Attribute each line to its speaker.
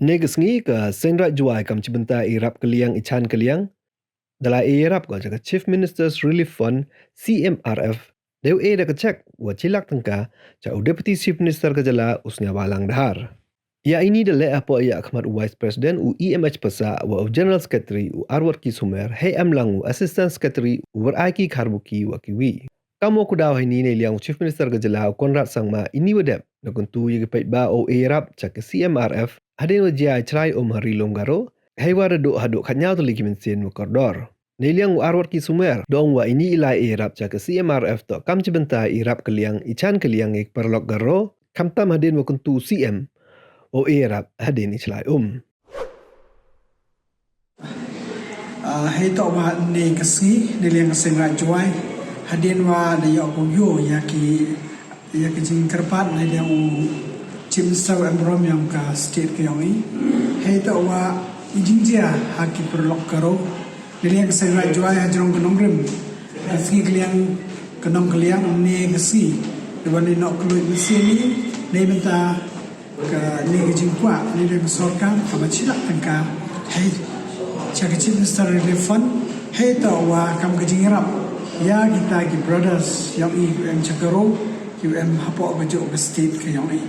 Speaker 1: Negas ngi ka senrat juai kam cibenta irap keliang ichan keliang dalai irap ko jaga Chief Minister's Relief Fund CMRF deu da kecek wa cilak tengka ca Deputy Chief Minister ka jala usnya walang dahar. Ya ini dele apo ya khmat Vice President u EMH pasa wa General Secretary u Arwar Ki Sumer hey am langu Assistant Secretary u Aiki Kharbuki wa Kiwi. Kamu ku daw ini ne liang Chief Minister ka jala Konrad Sangma ini wadap na kuntu yi pait ba o irap ca CMRF hadin wajia cerai hari longgaro haiwara do haduk khanyau tu ligi mensin mukordor neliang arwar ki sumer dong wa ini ilai irap ca CMRF to kam cibenta irap keliang ichan keliang ek perlok garo kam tam hadin wakuntu CM o irap hadin ichlai
Speaker 2: hei to wa ne kasi neliang sengra juai hadin wa de yo yo yaki jing kerpat neliang Chief Minister Environment ka state ke yoi hei to wa ijinjia haki perlok karo niliang sengra juai hajrong kenong rim aski kaliang kenong kaliang ne gesi dewan ni nok keluit mesi ni ne minta ke ne gejing kwa ne de sorka ka chilak tangka hei chaka Chief Minister Relief Fund hei to wa kam gejing rap ya kita ki brothers yang i em chakaro ki em hapo bejo ke state ke yoi